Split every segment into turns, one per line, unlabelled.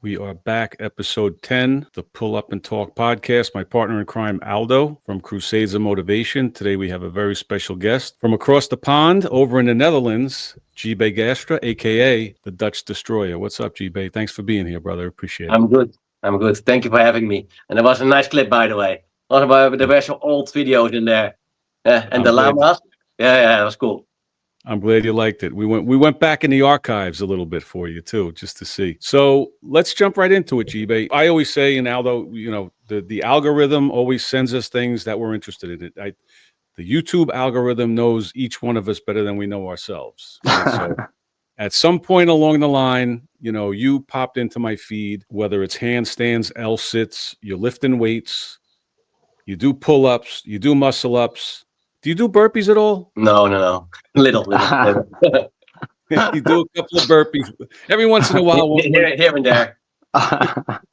We are back, episode 10, the Pull Up and Talk podcast. My partner in crime, Aldo, from Crusades of Motivation. Today we have a very special guest from across the pond over in the Netherlands, Tjibbe Gaastra, a.k.a. the Dutch Destroyer. What's up, Tjibbe? Thanks for being here, brother. Appreciate it.
I'm good. I'm good. Thank you for having me. And there was a nice clip, by the way. There were some old videos in there. And the llamas. Yeah, that was cool.
I'm glad you liked it. We went back in the archives a little bit for you too, just to see. So let's jump right into it, Tjibbe. I always say, and Aldo, the algorithm always sends us things that we're interested in. The YouTube algorithm knows each one of us better than we know ourselves. Right? So at some point along the line, you popped into my feed, whether it's handstands, L-sits, you're lifting weights, you do pull-ups, you do muscle-ups. Do you do burpees at all?
No. Little.
You do a couple of burpees. Every once in a while.
Here and there.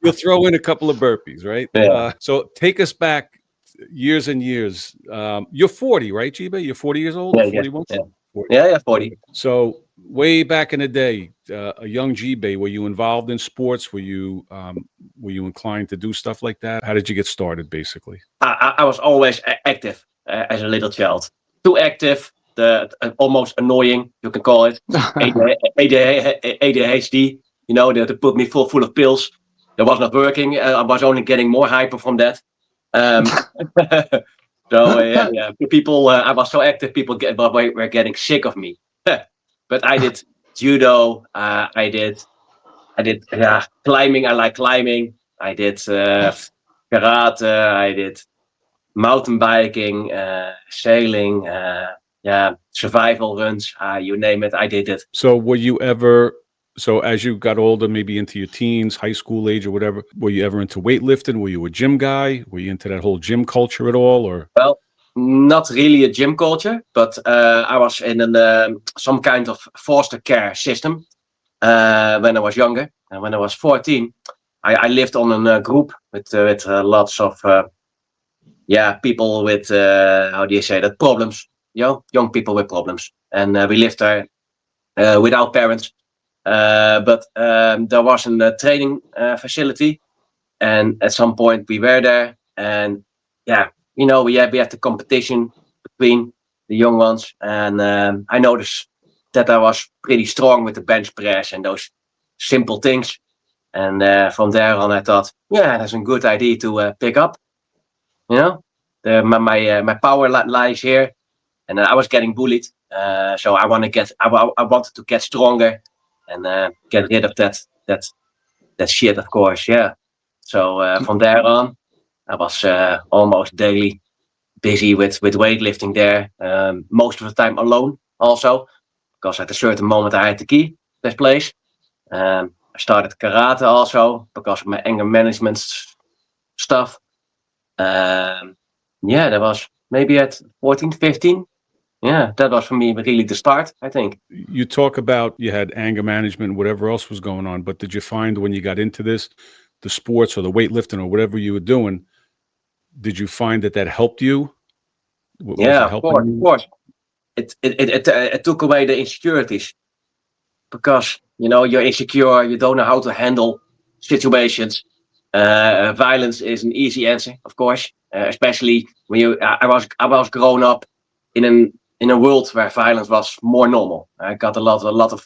You'll throw in a couple of burpees, right?
Yeah.
So take us back years and years. You're 40, right, Tjibbe? You're 40 years old?
Yeah,
41?
Yeah. 40. Yeah, 40.
So way back in the day, a young Tjibbe, were you involved in sports? Were you inclined to do stuff like that? How did you get started, basically?
I was always active as a little child. Too active, almost annoying, you can call it. ADHD, they put me full of pills. That was not working. I was only getting more hyper from that. People, I was so active, people were getting sick of me. But I did judo, I did climbing, I like climbing. I did karate, I did mountain biking, sailing, survival runs, you name it, I did it.
So as you got older, maybe into your teens, high school age or whatever, were you ever into weightlifting? Were you a gym guy? Were you into that whole gym culture at all? Or
well, not really a gym culture, but I was in some kind of foster care system when I was younger. And when I was 14, I lived on a group with lots of people with problems. Young people with problems, and we lived there without parents. But there was a training facility, and at some point we were there, and we had the competition between the young ones, and I noticed that I was pretty strong with the bench press and those simple things, and from there on I thought, that's a good idea to pick up. My power lies here, and I was getting bullied, so I wanted to get stronger and get rid of that shit, of course. So from there on, I was almost daily busy with weightlifting there, most of the time alone also, because at a certain moment I had the key to this place. I started karate also because of my anger management stuff. That was maybe at 14, 15. Yeah, that was for me really the start, I think.
You talk about you had anger management, whatever else was going on, but did you find when you got into this, the sports or the weightlifting or whatever you were doing, did you find that helped you?
Of course. It took away the insecurities, because you're insecure, you don't know how to handle situations. Violence is an easy answer, of course, especially when I was grown up in a world where violence was more normal. I got a lot of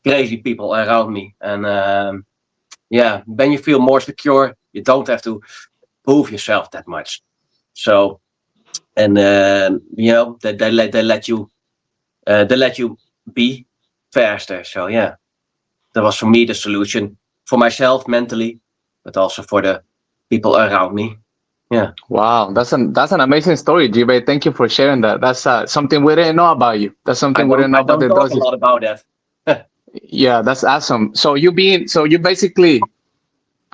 crazy people around me, and when you feel more secure, you don't have to prove yourself that much. So, and they let you be faster. So that was for me the solution for myself mentally, but also for the people around me. Yeah.
Wow, that's an amazing story, Tjibbe. Thank you for sharing that. That's something we didn't know about you. That's something we didn't know about the
doses. I don't talk a lot about that.
Yeah, that's awesome. So you basically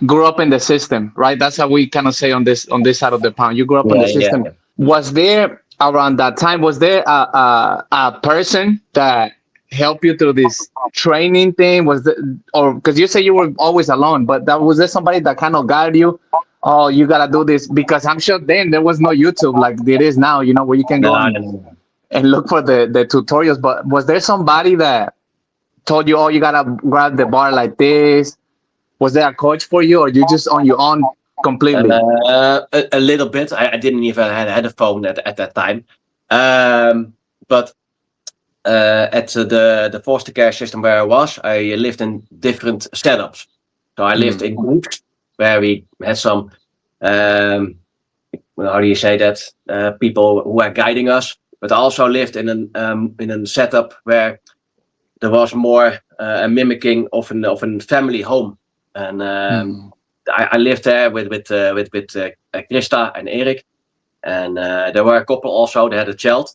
grew up in the system, right? That's how we kind of say on this side of the pond. You grew up in the system. Yeah. Was there around that time? Was there a person that helped you through this training thing? Or because you say you were always alone, but was there somebody that kind of guided you? Oh, you gotta do this, because I'm sure then there was no YouTube like there is now, where you can go and look for the tutorials. But was there somebody that told you, oh, you gotta grab the bar like this, Was there a coach for you, or you just on your own completely?
A little bit. I didn't even had a phone at that time. But at the foster care system where I was, I lived in different setups. So I lived in groups where we had some, how do you say that? People who were guiding us, but I also lived in a setup where there was more a mimicking of a family home, and I lived there with Krista and Erik, and there were a couple also. They had a child.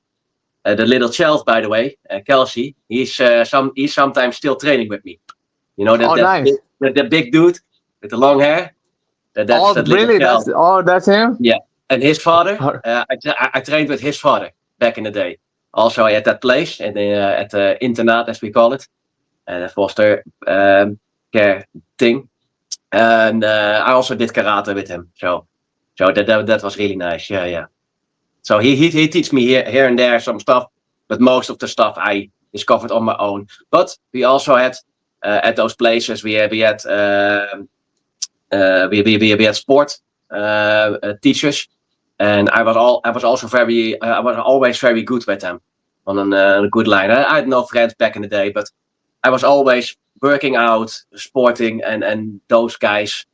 The little child, by the way, Kelsey, he's sometimes still training with me. You know that
nice.
the big dude with the long hair. That's that little
really?
child.
That's him.
Yeah, and his father. I trained with his father back in the day. Also at that place and at the internat, as we call it, and foster care thing. And I also did karate with him. So that was really nice. Yeah. So he teach me here and there some stuff, but most of the stuff I discovered on my own. But we also had at those places we had sport teachers, and I was always very good with them on a good line. I had no friends back in the day, but I was always working out, sporting, and those guys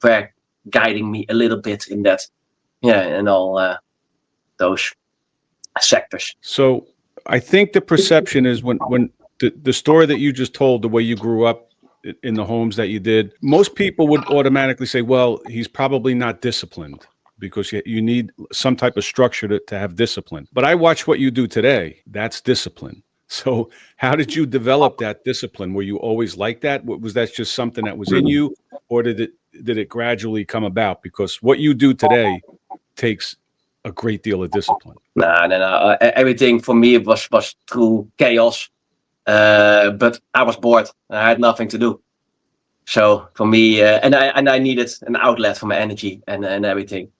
were guiding me a little bit in that, and all those sectors.
So I think the perception is when the story that you just told, the way you grew up in the homes that you did, most people would automatically say, well, he's probably not disciplined, because you need some type of structure to have discipline. But I watch what you do today. That's discipline. So how did you develop that discipline? Were you always like that? Was that just something that was in you, or did it gradually come about? Because what you do today takes a great deal of discipline.
No. Everything for me was through chaos. But I was bored. I had nothing to do. So for me, and I needed an outlet for my energy and everything.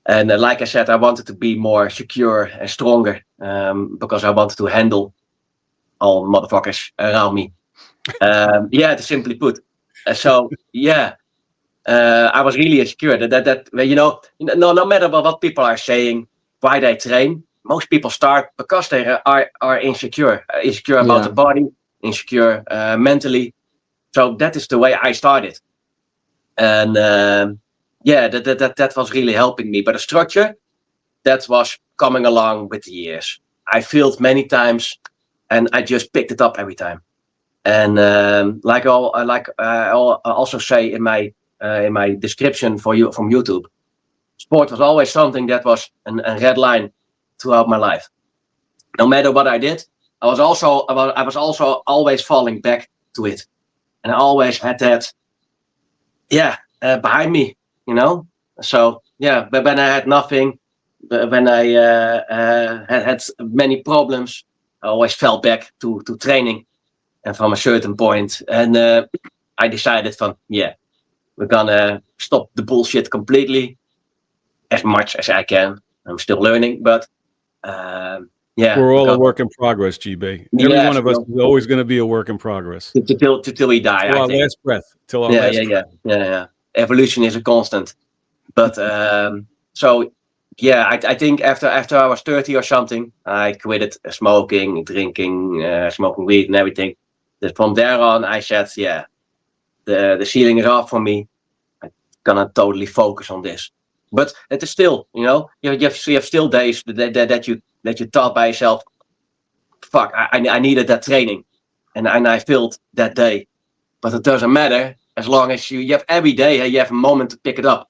And like I said, I wanted to be more secure and stronger, because I wanted to handle all motherfuckers around me. To simply put. So yeah, I was really insecure. That no matter what people are saying, why they train, most people start because they are insecure about the body, insecure mentally. So that is the way I started, and that was really helping me. But the structure, that was coming along with the years. I failed many times, and I just picked it up every time. And like I also say in my description for you from YouTube, sport was always something that was a red line throughout my life. No matter what I did, I was also always falling back to it, and I always had that, behind me, So but when I had nothing, when I had many problems, I always fell back to training, and from a certain point, and I decided we're gonna stop the bullshit completely, as much as I can. I'm still learning, but
we're all a work in progress, Tjibbe. Every one of us is always going to be a work in progress
till we die.
Till our last breath. Till our last breath.
Yeah. Evolution is a constant, but I think after I was 30 or something, I quitted smoking, drinking, smoking weed, and everything. That from there on, I said, the ceiling is off for me. I'm gonna totally focus on this. But it is still, you have still days that you thought by yourself, fuck, I needed that training, and I failed that day. But it doesn't matter, as long as you have every day, you have a moment to pick it up.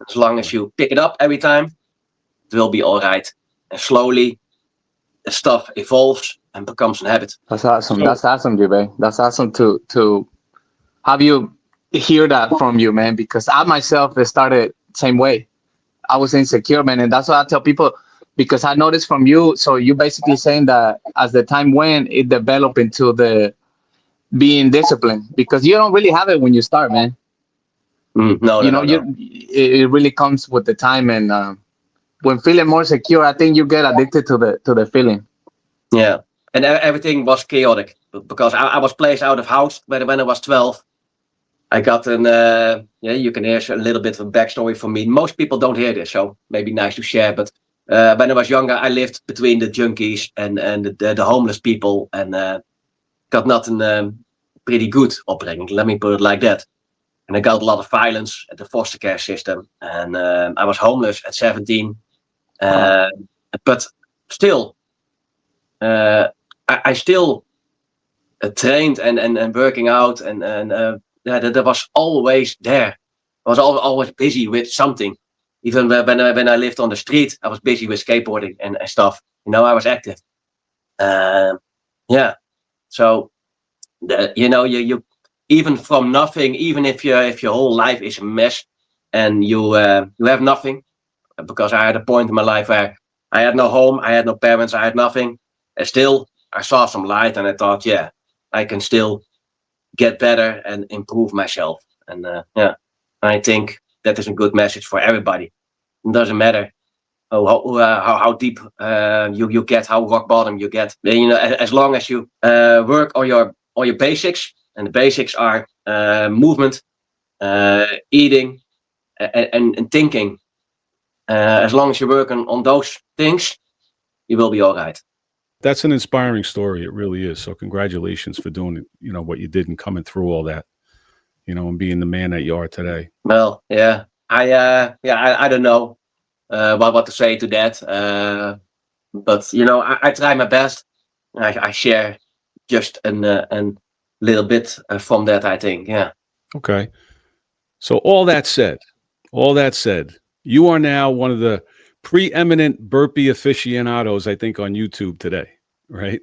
As long as you pick it up every time, it will be all right. And slowly, the stuff evolves and becomes a habit.
That's awesome. That's awesome, Tjibbe. That's awesome to have you hear that from you, man. Because I myself started same way. I was insecure, man, and that's what I tell people. Because I noticed from you, so you basically saying that as the time went, it developed into the being disciplined. Because you don't really have it when you start, man.
No.
It really comes with the time, and when feeling more secure, I think you get addicted to the feeling.
Yeah, and everything was chaotic because I was placed out of house when I was 12. I got an, you can hear a little bit of a backstory from me. Most people don't hear this, so maybe nice to share. But when I was younger, I lived between the junkies and the homeless people, and got not a pretty good upbringing. Let me put it like that. And I got a lot of violence at the foster care system, and I was homeless at 17. But still, I still trained and working out, and that was always there. I was always busy with something. Even when I lived on the street, I was busy with skateboarding and stuff. I was active. So you even from nothing, even if your whole life is a mess, and you have nothing, because I had a point in my life where I had no home, I had no parents, I had nothing. And still, I saw some light, and I thought, yeah, I can still get better and improve myself. And I think that is a good message for everybody. It doesn't matter how deep you get, how rock bottom you get. As long as you work on your basics, and the basics are movement, eating, and thinking. As long as you work on those things, you will be all right.
That's an inspiring story. It really is. So congratulations for doing what you did and coming through all that, and being the man that you are today.
Well, yeah, I don't know what to say to that. But I try my best. I share just a little bit from that, I think. Yeah.
Okay. So all that said, you are now one of the preeminent burpee aficionados, I think, on YouTube today, right?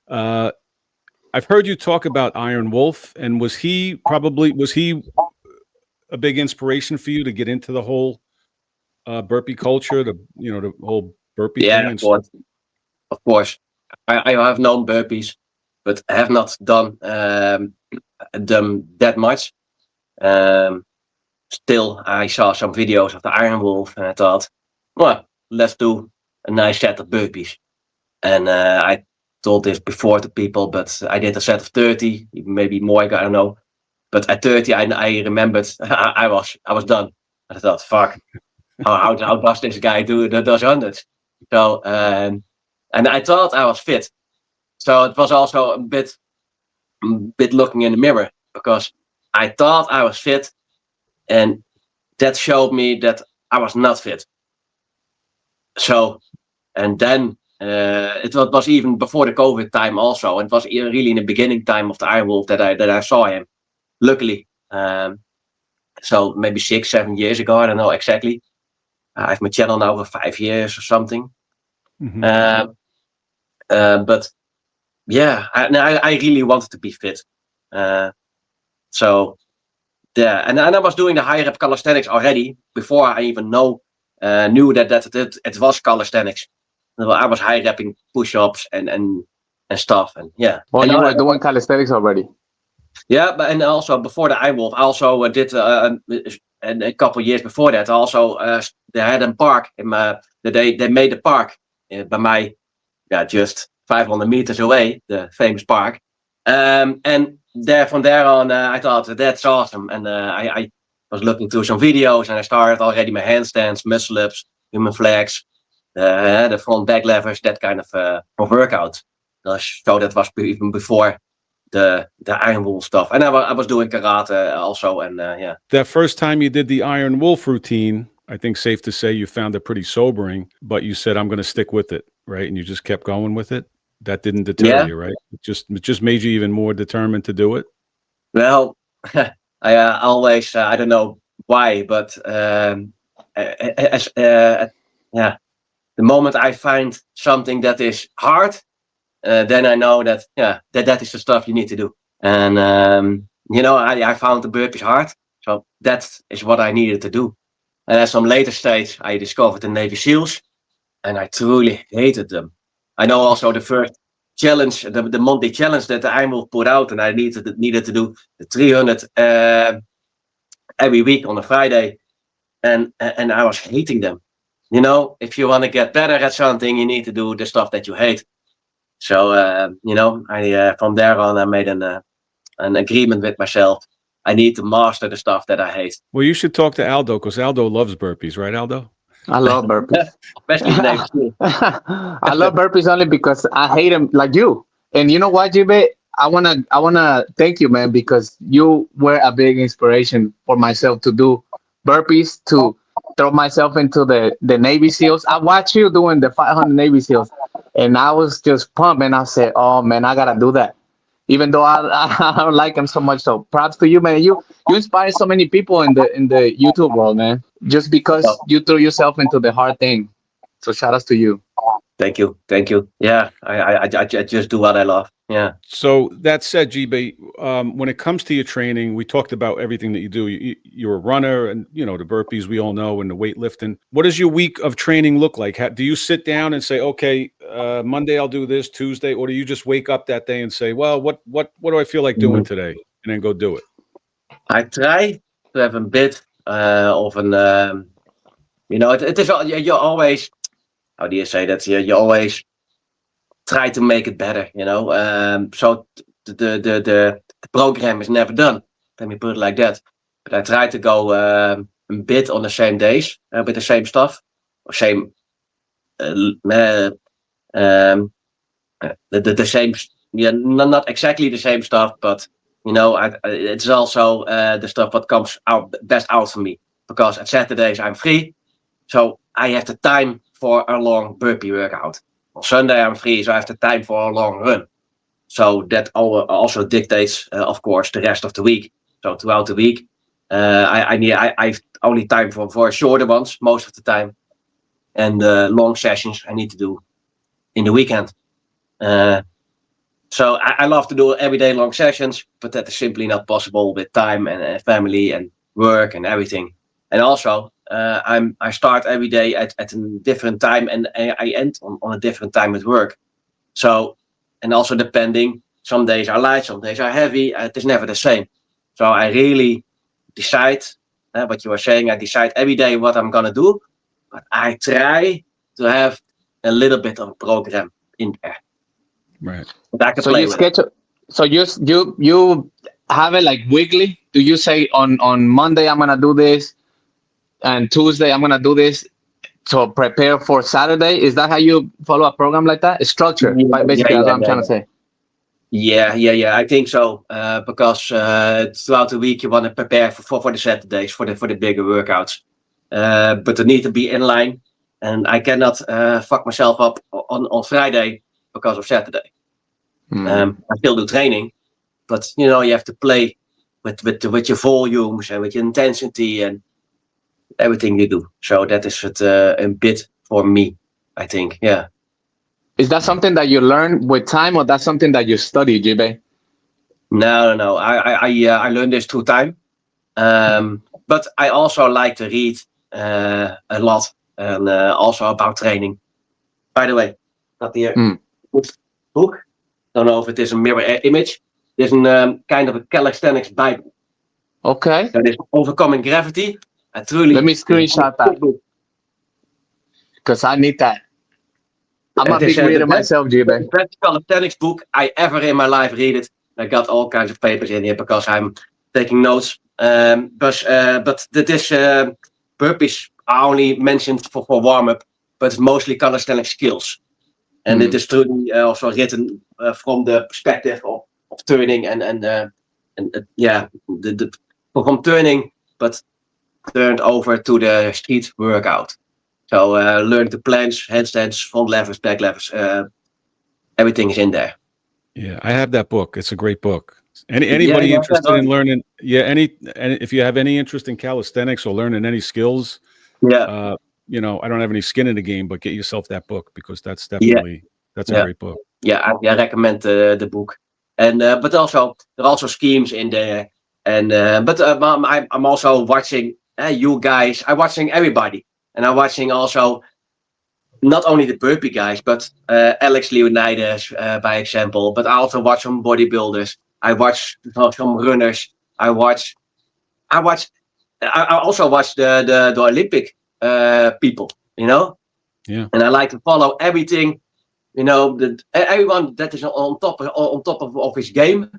I've heard you talk about Iron Wolf, and was he a big inspiration for you to get into the whole burpee culture, the whole burpee thing?
Yeah, of course. I have known burpees, but have not done them that much. Still, I saw some videos of the Iron Wolf, and I thought, well, let's do a nice set of burpees. And I told this before to people, but I did a set of 30, maybe more, I don't know. But at 30, I remembered I was done. I thought, fuck, how does this guy do those hundreds? So, and I thought I was fit. So it was also a bit looking in the mirror, because I thought I was fit, and that showed me that I was not fit. So, and then it was even before the COVID time also. It was really in the beginning time of the Iron Wolf that I saw him. Luckily, so maybe 6-7 years ago. I don't know exactly. I have my channel now for 5 years or something.
Mm-hmm.
But yeah, I really wanted to be fit. So yeah, and I was doing the high rep calisthenics already before I even knew that it was calisthenics. I was high repping push-ups and stuff, and yeah.
Well, you were doing calisthenics already.
Yeah, but and also before the Iron Wolf, I also did and a couple of years before that. Also, they had a park they made a park by my just 500 meters away, the famous park. And from there on, I thought that's awesome, and I was looking through some videos, and I started already my handstands, muscle ups, human flex, the front back levers, that kind of workout. So that was even before the Iron Wolf stuff, and I was doing karate also, and yeah.
That first time you did the Iron Wolf routine, I think safe to say you found it pretty sobering, but you said, I'm going to stick with it, right? And you just kept going with it. That didn't deter you, right? It just made you even more determined to do it.
Well, I always I don't know why, but the moment I find something that is hard, then I know that that is the stuff you need to do. And I found the burpees hard, so that is what I needed to do. And at some later stage, I discovered the Navy SEALs, and I truly hated them. I know also the first challenge, the monthly challenge that the Iron Wolf put out, and I needed to do the 300 every week on a Friday, and I was hating them. If you want to get better at something, you need to do the stuff that you hate. So I from there on, I made an agreement with myself. I need to master the stuff that I hate.
Well, you should talk to Aldo because Aldo loves burpees, right, Aldo?
I love burpees.
Especially the Navy SEAL.
I love burpees only because I hate them like you. And you know what, Tjibbe? I wanna thank you, man, because you were a big inspiration for myself to do burpees, to throw myself into the Navy SEALs. I watched you doing the 500 Navy SEALs, and I was just pumped, and I said, "Oh man, I gotta do that." Even though I don't like them so much, so props to you, man. You inspire so many people in the YouTube world, man. Just because you threw yourself into the hard thing. So shout outs to you.
Thank you. Yeah, I just do what I love. Yeah.
So that said, Tjibbe, when it comes to your training, we talked about everything that you do. You're a runner, and the burpees we all know, and the weightlifting. What does your week of training look like? Do you sit down and say, okay, Monday I'll do this, Tuesday, or do you just wake up that day and say, well, what do I feel like doing today, and then go do it?
I try to have a bit of an, it is you always. How do you say that? You always try to make it better, so the program is never done. Let me put it like that. But I try to go a bit on the same days with the same stuff, or same the same. Yeah, not exactly the same stuff, but it's also the stuff what comes out best out for me, because at Saturdays I'm free, so I have the time for a long burpee workout. On Sunday I'm free, so I have the time for a long run. So that also dictates, of course, the rest of the week. So throughout the week, I've only time for shorter ones most of the time, and long sessions I need to do in the weekend. So I love to do everyday long sessions, but that is simply not possible with time and family and work and everything. And also, I start every day at a different time, and I end on a different time at work. So, and also depending, some days are light, some days are heavy. It is never the same. So I really decide what you were saying. I decide every day what I'm gonna do, but I try to have a little bit of a program in there.
Right.
So you schedule. So you have it like weekly. Do you say on Monday I'm gonna do this, and Tuesday I'm gonna do this, to prepare for Saturday? Is that how you follow a program like that? It's structured, basically. That's what I'm trying to say.
Yeah. I think so. Because throughout the week you want to prepare for the Saturdays, for the bigger workouts. But they need to be in line, and I cannot fuck myself up on Friday because of Saturday. I still do training, but you have to play with your volumes and with your intensity and everything you do. So that is a bit for me, I think. Yeah.
Is that something that you learn with time, or that's something that you study, Tjibbe?
No. I learned this through time. But I also like to read a lot, and also about training. By the way, got here book. Don't know if it is a mirror image. There's a kind of a calisthenics Bible.
Okay.
That is Overcoming Gravity.
Let me screenshot that, because I need that. I'm a big reader myself, Tjibbe.
The best calisthenics book I ever in my life read it. I got all kinds of papers in here because I'm taking notes. But this burpees are only mentioned for warm up, but it's mostly calisthenics skills. And it is truly also written from the perspective of turning from turning, but turned over to the street workout. So learn the planche, handstands, front levers, back levers. Everything is in there.
Yeah, I have that book. It's a great book. Anybody interested in learning? Yeah, and if you have any interest in calisthenics or learning any skills, I don't have any skin in the game, but get yourself that book, because that's definitely a great book.
Yeah, I recommend the book. And but also there are also schemes in there. And I'm also watching you guys. I'm watching everybody, and I'm watching also not only the burpee guys, but Alex Leonidas, by example. But I also watch some bodybuilders. I watch some runners. I also watch the Olympic people.
Yeah.
And I like to follow everything. Everyone that is on top of his game,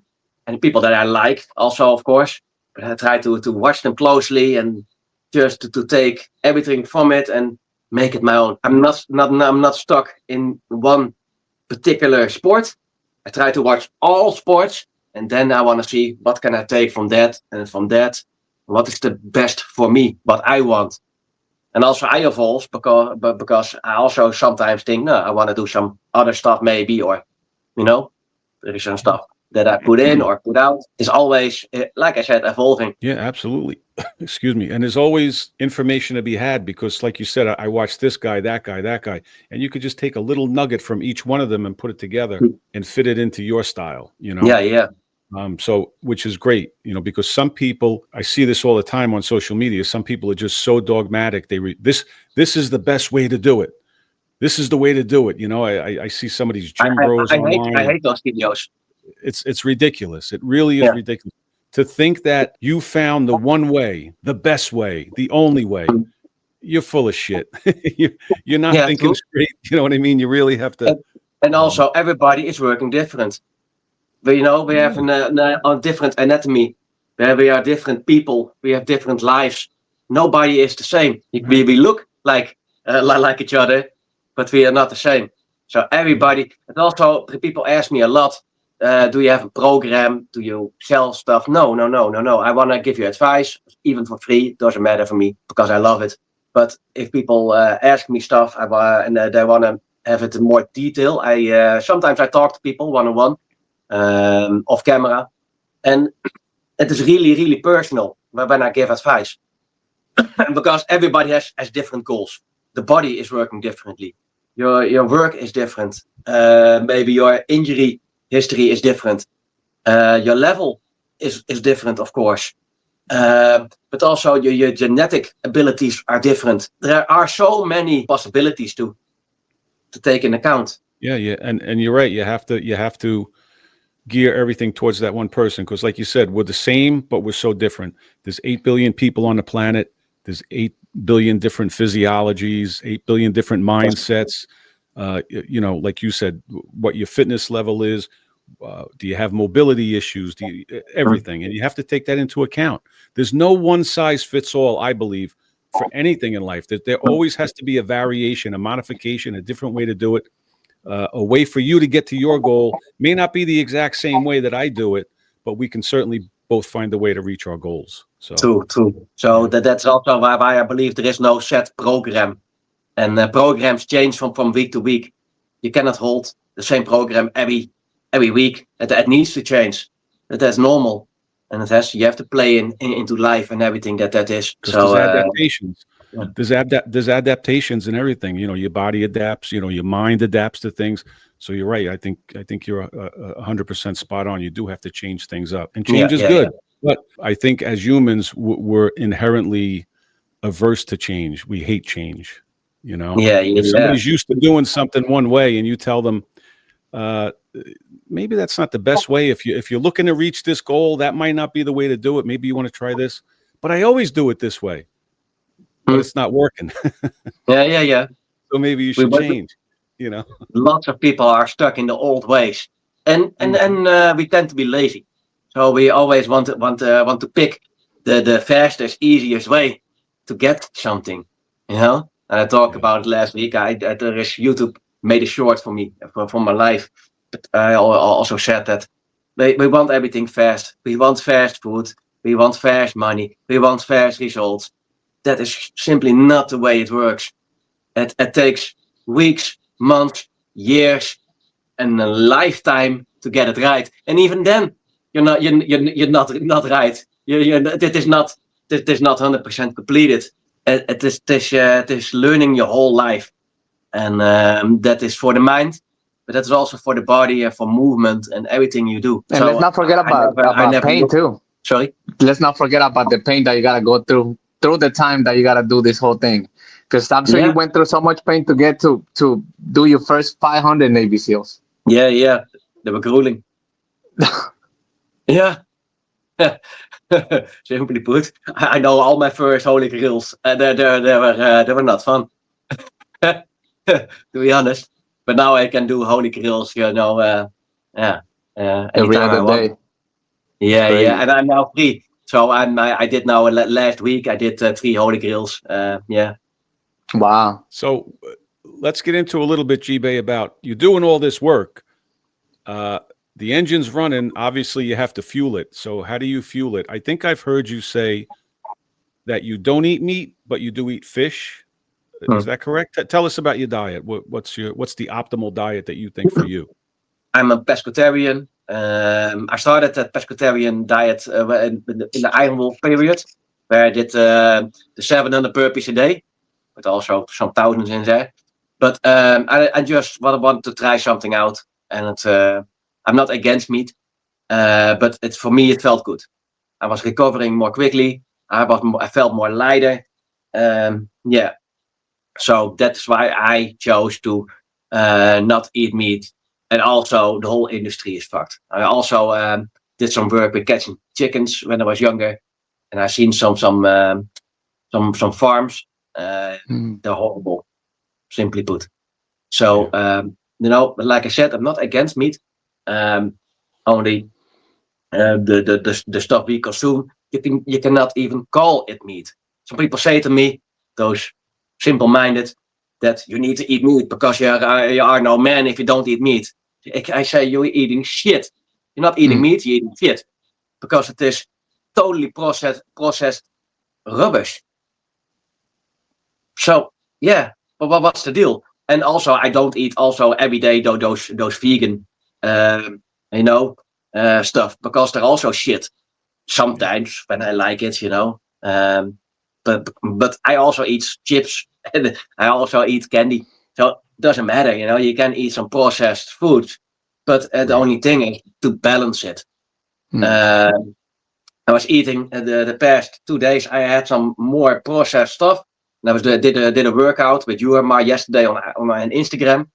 and people that I like also, of course. but I try to watch them closely and just to take everything from it and make it my own. I'm not stuck in one particular sport. I try to watch all sports, and then I want to see what can I take from that, and from that, what is the best for me, what I want. And also I evolve because I also sometimes think, no, I want to do some other stuff maybe, or there is some stuff that I put in or put out. It's always, like I said, evolving.
Yeah, absolutely. Excuse me. And there's always information to be had because, like you said, I watched this guy, that guy, and you could just take a little nugget from each one of them and put it together and fit it into your style,
Yeah.
So, which is great, because some people, I see this all the time on social media. Some people are just so dogmatic. This is the best way to do it. This is the way to do it. I see some of these gym bros online.
I hate those videos.
It's ridiculous. It really is ridiculous to think that you found the one way, the best way, the only way. You're full of shit. You're not thinking straight. You know what I mean? You really have to.
And also, everybody is working different. We have a different anatomy. We are different people. We have different lives. Nobody is the same. We look like each other, but we are not the same. So everybody, and also people ask me a lot, do you have a program? Do you sell stuff? No. I want to give you advice, even for free. Doesn't matter for me because I love it. But if people ask me stuff and they want to have it in more detail, sometimes I talk to people one-on-one, off camera, and it is really, really personal when I give advice. Because everybody has different goals. The body is working differently. Your work is different. Maybe your injury history is different. Your level is different, of course. But also your genetic abilities are different. There are so many possibilities to take in account.
Yeah, and you're right. You have to gear everything towards that one person because, like you said, we're the same, but we're so different. There's 8 billion people on the planet. There's 8 billion different physiologies, 8 billion different mindsets. Like you said, what your fitness level is. Do you have mobility issues? Everything, and you have to take that into account. There's no one size fits all, I believe, for anything in life. There always has to be a variation, a modification, a different way to do it. A way for you to get to your goal may not be the exact same way that I do it, but we can certainly both find a way to reach our goals. So
true. So that's also why I believe there is no set program, and programs change from week to week. You cannot hold the same program every week. It needs to change. That's normal, and you have to play into life and everything that is. So
there's adaptations. There's adaptations and everything. Your body adapts. Your mind adapts to things. So you're right. I think you're 100% spot on. You do have to change things up, and change is good. But I think as humans, we're inherently averse to change. We hate change. If somebody's used to doing something one way, and you tell them, maybe that's not the best way. If you're looking to reach this goal, that might not be the way to do it. Maybe you want to try this. But I always do it this way. But it's not working.
Yeah.
So maybe you should change.
Lots of people are stuck in the old ways, and we tend to be lazy. So we always want to pick the fastest, easiest way to get something. And I talked about it last week. There is YouTube made a short for me from my life, but I also said that we want everything fast. We want fast food. We want fast money. We want fast results. That is simply not the way it works. It takes weeks, months, years, and a lifetime to get it right. And even then, you're not right. It is not 100% completed. It is learning your whole life, and that is for the mind, but that's also for the body and for movement and everything you do.
And let's not forget about pain too.
Sorry.
Let's not forget about the pain that you gotta go through the time that you gotta do this whole thing, because I'm sure you went through so much pain to get to do your first 500 Navy SEALs.
Yeah, they were grueling. Yeah. Simply put, I know all my first holy grails, and they were not fun, to be honest. But now I can do holy grails,
every other day.
Yeah, and I'm now free. So I did now last week. I did 3 holy grills. Yeah.
Wow.
So let's get into a little bit, Tjibbe, about you doing all this work. The engine's running. Obviously, you have to fuel it. So how do you fuel it? I think I've heard you say that you don't eat meat, but you do eat fish. Is that correct? Tell us about your diet. What's the optimal diet that you think for you?
I'm a pescatarian. I started that pescatarian diet in the Iron Wolf period, where I did the 700 burpees a day, with also some thousands in there. But I just wanted to try something out, and I'm not against meat, but for me it felt good. I was recovering more quickly. I felt more lighter. Yeah, so that's why I chose to not eat meat. And also, the whole industry is fucked. I also did some work with catching chickens when I was younger, and I've seen some farms. They're horrible, simply put. So like I said, I'm not against meat. Only the stuff we consume, you cannot even call it meat. Some people say to me, those simple-minded, that you need to eat meat because you are no man if you don't eat meat. I say you're eating shit. You're not eating meat, you're eating shit, because it is totally processed rubbish. So yeah, but what's the deal? And also, I don't eat also every day those vegan, stuff, because they're also shit. Sometimes when I like it, but I also eat chips and I also eat candy. So it doesn't matter, you can eat some processed food, but the only thing is to balance it. I was eating the past 2 days. I had some more processed stuff. And I did a workout with you and Ma yesterday on Instagram.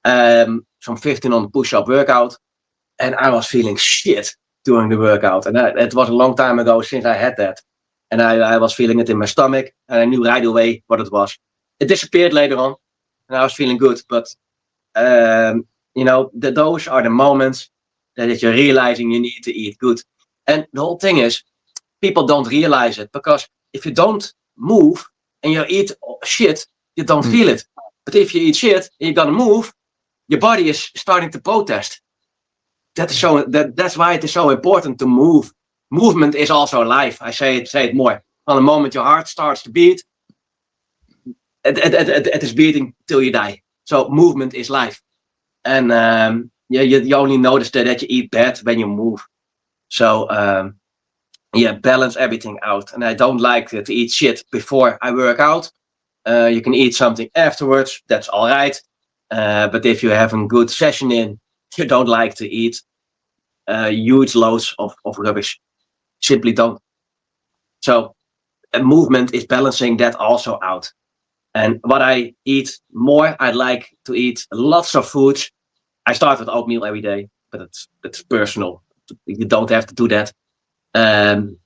Some 15 push-up workout, and I was feeling shit during the workout. And it was a long time ago since I had that. And I was feeling it in my stomach, and I knew right away what it was. It disappeared later on, and I was feeling good. But those are the moments that you're realizing you need to eat good. And the whole thing is, people don't realize it, because if you don't move and you eat shit, you don't feel it. But if you eat shit and you're gonna move, your body is starting to protest. That's why it is so important to move. Movement is also life. I say it more. On the moment your heart starts to beat, it is beating till you die. So movement is life. And you only notice that you eat bad when you move. So balance everything out. And I don't like to eat shit before I work out. You can eat something afterwards. That's all right. But if you have a good session you don't like to eat huge loads of rubbish. Simply don't. So a movement is balancing that also out. And what I eat more, I like to eat lots of foods. I start with oatmeal every day, but it's personal. You don't have to do that. The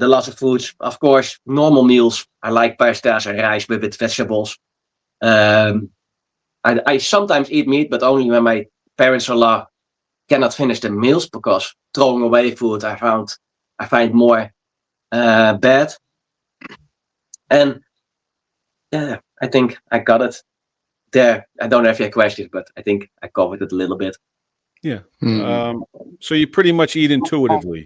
lots of foods. Of course, normal meals. I like pastas and rice with vegetables. I sometimes eat meat, but only when my parents-in-law cannot finish the meals, because throwing away food I find more bad. And yeah, I think I got it there. I don't know if you have questions, but I think I covered it a little bit.
Yeah. So you pretty much eat intuitively.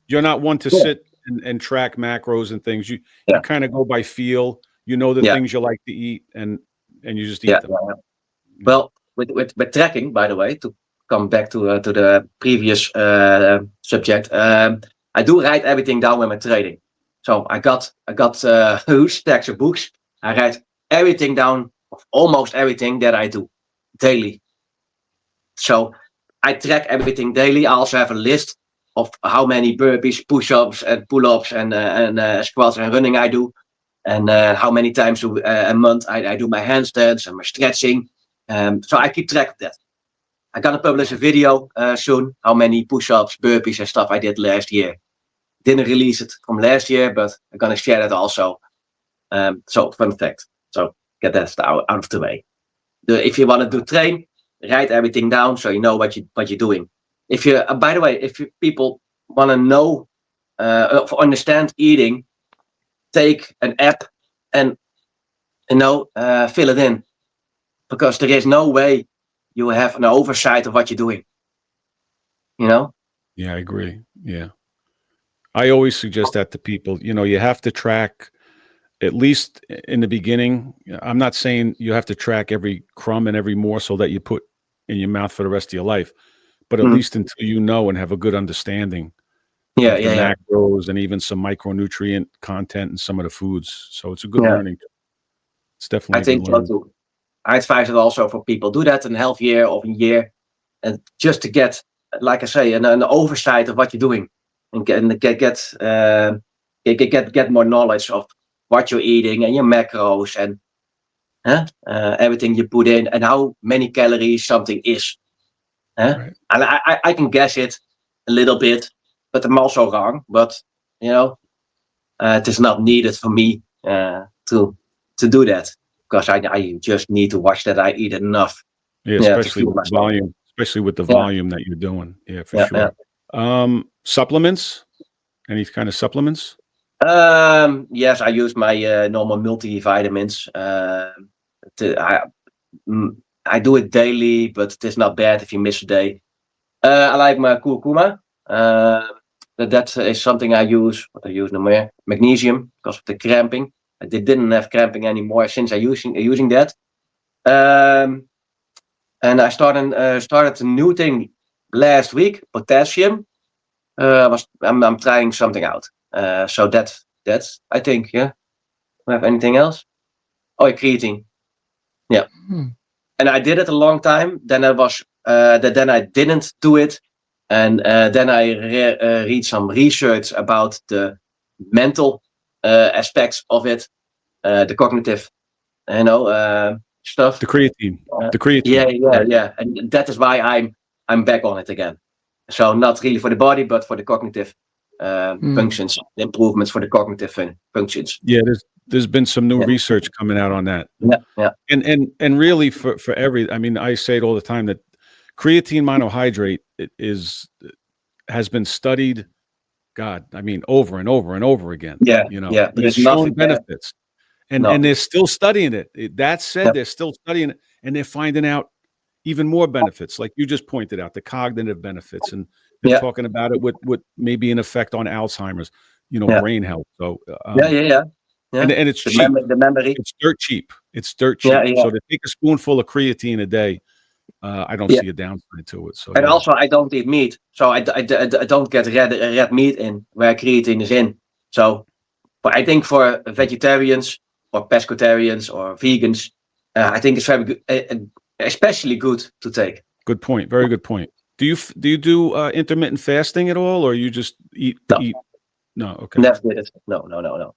You're not one to sit and track macros and things. You kind of go by feel. You know the things you like to eat, and you just eat them.
Well, with tracking, by the way, to come back to the previous subject, I do write everything down when I'm trading. So I got huge stacks of books. I write everything down, of almost everything that I do daily. So I track everything daily. I also have a list of how many burpees, push-ups, and pull-ups, and squats and running I do, and how many times a month I do my handstands and my stretching. So I keep track of that. I'm gonna publish a video soon, how many push-ups, burpees, and stuff I did last year. Didn't release it from last year, but I'm gonna share that also. So fun fact. So get that out of the way. If you want to train, write everything down so you know what you're doing. If you, by the way, if people want to know understand eating, take an app and fill it in, because there is no way you have an oversight of what you're doing.
Yeah, I agree. Yeah, I always suggest that to people. You have to track, at least in the beginning. I'm not saying you have to track every crumb and every morsel that you put in your mouth for the rest of your life, but at least until you know and have a good understanding of the macros and even some micronutrient content in some of the foods. So it's a good learning. It's definitely
I think so too. I advise it also for people. Do that in a half year or a year, and just to get, like I say, an oversight of what you're doing, and get more knowledge of what you're eating and your macros and everything you put in and how many calories something is.
Right.
And I can guess it a little bit, but I'm also wrong. But it is not needed for me to do that, because I just need to watch that I eat enough.
Yeah, especially with the volume. Especially with the volume that you're doing. Yeah, for sure. Yeah. Supplements? Any kind of supplements?
Yes, I use my normal multivitamins. I do it daily, but it is not bad if you miss a day. I like my curcuma. That is something I use. What I use no more? Magnesium, because of the cramping. I didn't have cramping anymore since I using that. And I started a new thing last week. Potassium. I'm trying something out. So that's I think. Yeah. Do I have anything else? Oh, creatine. Yeah. And I did it a long time. Then then I didn't do it, and then I read some research about the mental aspects of it, the cognitive, stuff.
The creatine. The creatine.
Yeah. And that is why I'm back on it again. So not really for the body, but for the cognitive functions, the improvements for the cognitive functions.
Yeah, there's been some new research coming out on that.
Yeah.
And really for I say it all the time that creatine monohydrate has been studied, over and over and over again.
Yeah.
But it's shown benefits. And they're still studying it. That said, they're still studying it, and they're finding out even more benefits, like you just pointed out, the cognitive benefits, and they're talking about it with maybe an effect on Alzheimer's, brain health. So
Yeah.
And it's cheap.
The memory.
It's dirt cheap. Yeah. So to take a spoonful of creatine a day, I don't see a downside to it. So
and also I don't eat meat, so I don't get red meat in where creatine is in. So, but I think for vegetarians or pescatarians or vegans, I think it's very good, especially good to take.
Good point. Very good point. Do you do intermittent fasting at all, or you just eat? No. Okay.
Never did it. No.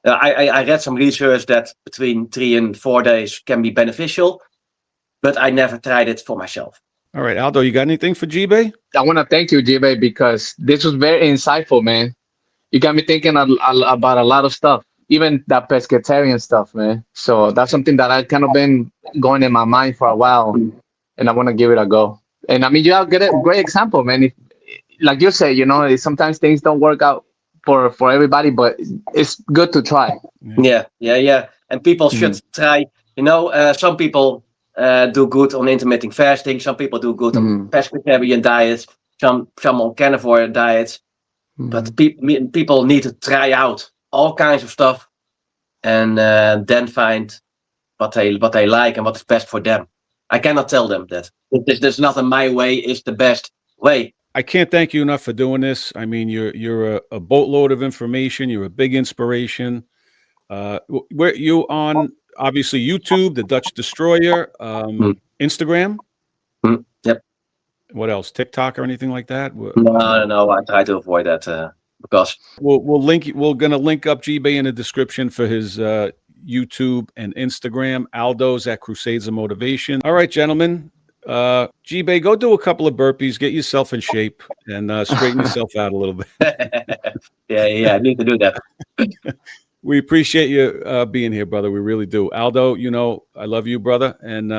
I read some research that between 3 and 4 days can be beneficial, but I never tried it for myself.
All right, Aldo, you got anything for Tjibbe?
I want to thank you, Tjibbe, because this was very insightful, man. You got me thinking about a lot of stuff, even that pescatarian stuff, man. So that's something that I kind of been going in my mind for a while, and I want to give it a go. And you have a great example, man. Like you say, sometimes things don't work out for everybody, but it's good to try.
Yeah. And people should try. Some people do good on intermittent fasting. Some people do good on pescatarian diets. Some on carnivore diets. But people need to try out all kinds of stuff, and then find what they like and what is best for them. I cannot tell them that there's nothing my way is the best way.
I can't thank you enough for doing this. I mean, you're a boatload of information. You're a big inspiration. Where you on? Obviously, YouTube, The Dutch Destroyer, Instagram.
Yep.
What else? TikTok or anything like that?
No. I try to avoid that because
we're gonna link up Tjibbe in the description for his YouTube and Instagram. Aldo's at Crusades of Motivation. All right, gentlemen. Tjibbe, go do a couple of burpees, get yourself in shape, and straighten yourself out a little bit.
Yeah, I need to do that.
We appreciate you being here, brother. We really do. Aldo, I love you, brother, and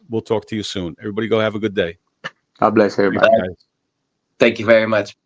we'll talk to you soon. Everybody go have a good day.
God bless everybody.
Thank you very much.